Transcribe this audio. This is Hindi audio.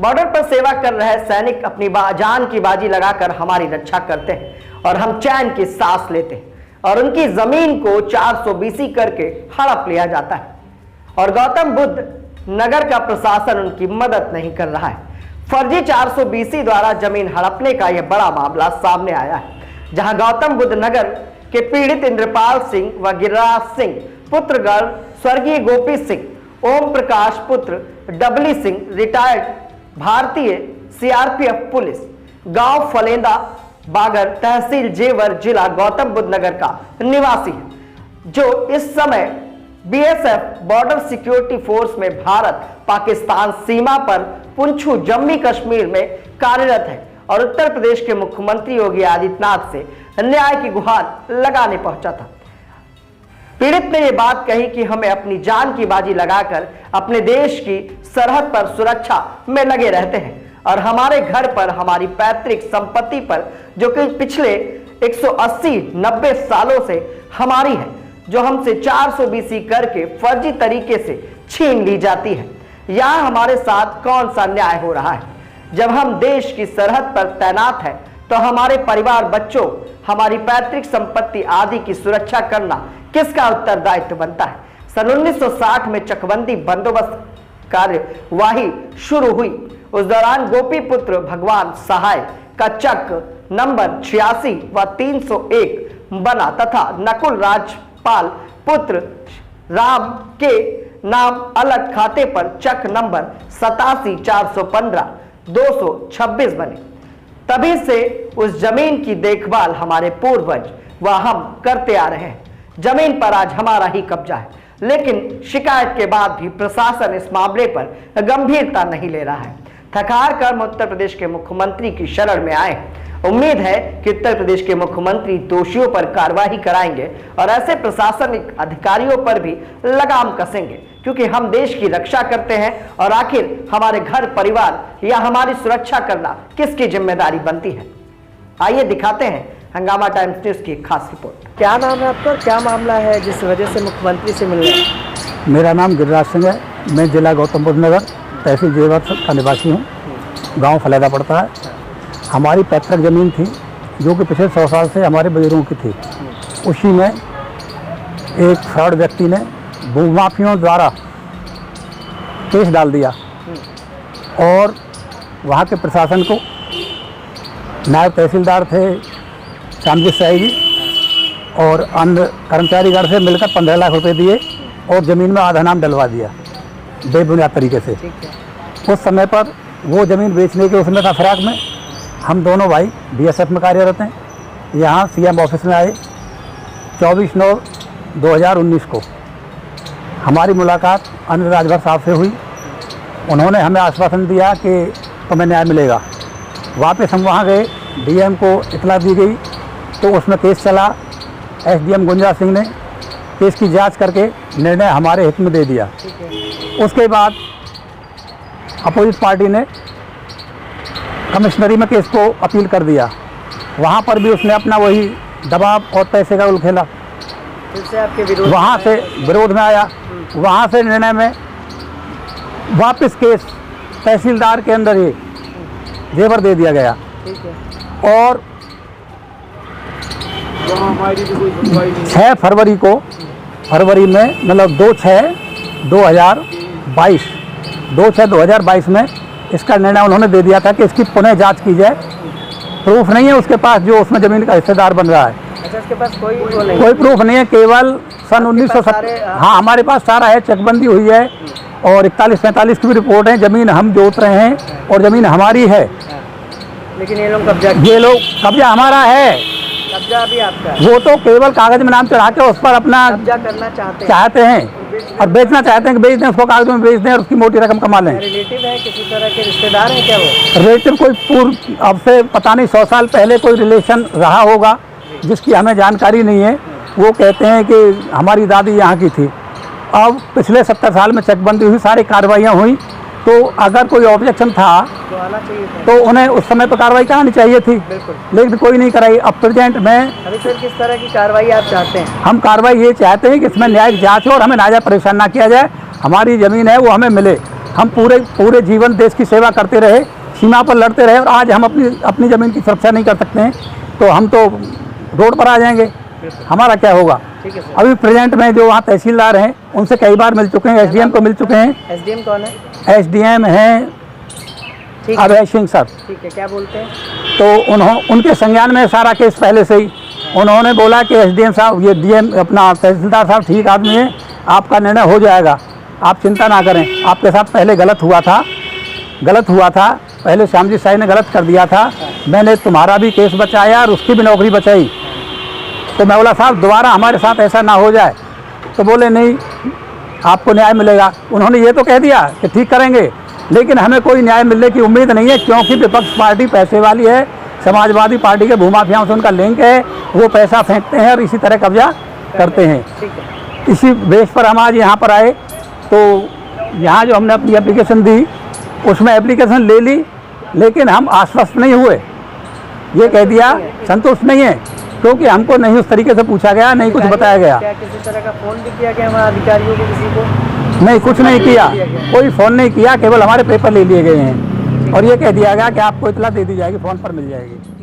बॉर्डर पर सेवा कर रहे सैनिक अपनी जान की बाजी लगाकर हमारी रक्षा करते हैं और हम चैन की सांस लेते हैं और उनकी जमीन को 400 BC करके हड़प लिया जाता है और गौतम बुद्ध नगर का प्रशासन उनकी मदद नहीं कर रहा है। फर्जी 400 BC द्वारा जमीन हड़पने का यह बड़ा मामला सामने आया है, जहां गौतम बुद्ध नगर के पीड़ित इंद्रपाल सिंह व गिरिराज सिंह पुत्रगण स्वर्गीय गोपी सिंह, ओम प्रकाश पुत्र डबली सिंह रिटायर्ड भारतीय CRPF पुलिस, गांव फलेंदा बागर, तहसील जेवर, जिला गौतम बुद्ध नगर का निवासी है, जो इस समय BSF बॉर्डर सिक्योरिटी फोर्स में भारत पाकिस्तान सीमा पर पुंछू जम्मू कश्मीर में कार्यरत है और उत्तर प्रदेश के मुख्यमंत्री योगी आदित्यनाथ से न्याय की गुहार लगाने पहुंचा था। पीड़ित ने यह बात कही कि हमें अपनी जान की बाजी लगाकर अपने देश की सरहद पर सुरक्षा में लगे रहते हैं और हमारे घर पर, हमारी पैतृक संपत्ति पर, जो कि पिछले 180-90 सालों से हमारी है, जो हमसे 400 BC करके फर्जी तरीके से छीन ली जाती है। यहाँ हमारे साथ कौन सा न्याय हो रहा है? जब हम देश की सरहद पर तैनात हैं तो हमारे परिवार, बच्चों, हमारी पैतृक संपत्ति आदि की सुरक्षा करना किसका उत्तरदायित्व बनता है? सन 1960 में चकबंदी बंदोबस्त कार्यवाही शुरू हुई। उस दौरान गोपी पुत्र भगवान सहाय का चक नंबर 86 व 301 बना तथा नकुल राजपाल पुत्र राम के नाम अलग खाते पर चक नंबर 87 415 226 बने। तभी से उस जमीन की देखभाल हमारे पूर्वज व हम करते आ रहे हैं। जमीन पर आज हमारा ही कब्जा है, लेकिन शिकायत के बाद भी प्रशासन इस मामले पर गंभीरता नहीं ले रहा है। थकार कर उत्तर प्रदेश के मुख्यमंत्री की शरण में आए। उम्मीद है कि उत्तर प्रदेश के मुख्यमंत्री दोषियों पर कार्रवाई कराएंगे और ऐसे प्रशासनिक अधिकारियों पर भी लगाम कसेंगे, क्योंकि हम देश की रक्षा करते हैं और आखिर हमारे घर परिवार या हमारी सुरक्षा करना किसकी जिम्मेदारी बनती है। आइए दिखाते हैं हंगामा टाइम्स न्यूज की खास रिपोर्ट। क्या नाम है आपका, क्या मामला है जिस वजह से मुख्यमंत्री से मिल रहे हैं? मेरा नाम गिरिराज सिंह है। मैं जिला गौतम बुद्ध नगर तहसील जेवर का निवासी हूँ। गांव फलेदा पड़ता है। हमारी पैतृक ज़मीन थी जो कि पिछले 100 साल से हमारे बुजुर्गों की थी। उसी में एक फ्रॉड व्यक्ति ने भूमाफियों द्वारा केस डाल दिया और वहाँ के प्रशासन को, नायब तहसीलदार थे श्यामजी साई जी और अन्य कर्मचारीगण से मिलकर 15 लाख रुपए दिए और ज़मीन में आधा नाम डलवा दिया बेबुनियाद तरीके से। उस समय पर वो ज़मीन बेचने के उसमें था फिराक में हम दोनों भाई BSF में कार्यरत हैं। यहाँ CM ऑफिस में आए 24/9/2019 को। हमारी मुलाकात अनिल राजभर साहब से हुई। उन्होंने हमें आश्वासन दिया कि तुम्हें न्याय मिलेगा। वापस हम वहाँ गए, DM को इतला दी गई तो उसमें केस चला। SDM गुंजा सिंह ने केस की जांच करके निर्णय हमारे हित में दे दिया। उसके बाद अपोजिट पार्टी ने कमिश्नरी में केस को अपील कर दिया। वहाँ पर भी उसने अपना वही दबाव और पैसे का उल खेला। फिर से आपके विरोध, वहाँ से विरोध में आया। वहाँ से निर्णय में वापस केस तहसीलदार के अंदर ही जेवर दे दिया गया। और 6 फरवरी को, फरवरी में मतलब 2/6/2022 में इसका निर्णय उन्होंने दे दिया था कि इसकी पुनः जांच की जाए। प्रूफ नहीं है उसके पास जो उसमें ज़मीन का हिस्सेदार बन रहा है। अच्छा, उसके पास कोई प्रूफ नहीं है, केवल सन 1970। हाँ, हमारे पास सारा है, चकबंदी हुई है और 41-45 की भी रिपोर्ट है। ज़मीन हम जोत रहे हैं और ज़मीन हमारी है, लेकिन ये लोग कब्जा हमारा है। कब्जा भी आपका है। वो तो केवल कागज में नाम चढ़ा के उस पर अपना कब्जा करना चाहते हैं और बेचना चाहते हैं कि बेच दें उसको, कागज में बेच दें और उसकी मोटी रकम कमा लें। रिलेटिव है, किसी तरह के रिश्तेदार हैं क्या वो? रिलेटिव कोई पूर्व अब से पता नहीं 100 साल पहले कोई रिलेशन रहा होगा जिसकी हमें जानकारी नहीं है। वो कहते हैं कि हमारी दादी यहाँ की थी। अब पिछले 70 साल में चकबंदी हुई, सारी कार्रवाइयाँ हुई, तो अगर कोई ऑब्जेक्शन था तो आना चाहिए था, तो उन्हें उस समय पर कार्रवाई करानी चाहिए थी, लेकिन कोई नहीं कराई। अब प्रेजेंट में अभी सर किस तरह की कार्रवाई आप चाहते हैं? हम कार्रवाई ये चाहते हैं कि इसमें न्यायिक जांच हो और हमें नाजायज परेशान ना किया जाए। हमारी ज़मीन है वो हमें मिले। हम पूरे जीवन देश की सेवा करते रहे, सीमा पर लड़ते रहे, और आज हम अपनी ज़मीन की सुरक्षा नहीं कर सकते हैं तो हम तो रोड पर आ जाएंगे, हमारा क्या होगा। ठीक है सर। अभी प्रेजेंट में जो वहाँ तहसीलदार हैं उनसे कई बार मिल चुके हैं, एसडीएम को मिल चुके हैं। एसडीएम कौन है? एसडीएम हैं ठीक अभय सिंह सर। ठीक है, क्या बोलते हैं? तो उनके संज्ञान में सारा केस पहले से ही। उन्होंने बोला कि एसडीएम साहब, ये डीएम अपना तहसीलदार साहब ठीक आदमी है, आपका निर्णय हो जाएगा, आप चिंता ना करें। आपके साथ पहले गलत हुआ था, पहले श्यामजी साई ने गलत कर दिया था, मैंने तुम्हारा भी केस बचाया और उसकी भी नौकरी बचाई। तो मैं बोला साहब दोबारा हमारे साथ ऐसा ना हो जाए। तो बोले नहीं, आपको न्याय मिलेगा। उन्होंने ये तो कह दिया कि ठीक करेंगे, लेकिन हमें कोई न्याय मिलने की उम्मीद नहीं है, क्योंकि विपक्ष पार्टी पैसे वाली है, समाजवादी पार्टी के भूमाफियाओं से उनका लिंक है, वो पैसा फेंकते हैं और इसी तरह कब्जा करते हैं। ठीक है। इसी बेस पर हम आज यहाँ पर आए। तो यहाँ जो हमने अपनी एप्लीकेशन दी, उसमें एप्लीकेशन ले ली, लेकिन हम आश्वस्त नहीं हुए। ये कह दिया संतुष्ट नहीं है, क्योंकि हमको नहीं उस तरीके से पूछा गया, नहीं कुछ बताया गया। क्या किसी तरह का फोन भी किया गया हमारे अधिकारियों को, किसी को? नहीं, कुछ नहीं किया, कोई फ़ोन नहीं किया, केवल हमारे पेपर ले लिए गए हैं और ये कह दिया गया कि आपको इतला दे दी जाएगी, फ़ोन पर मिल जाएगी।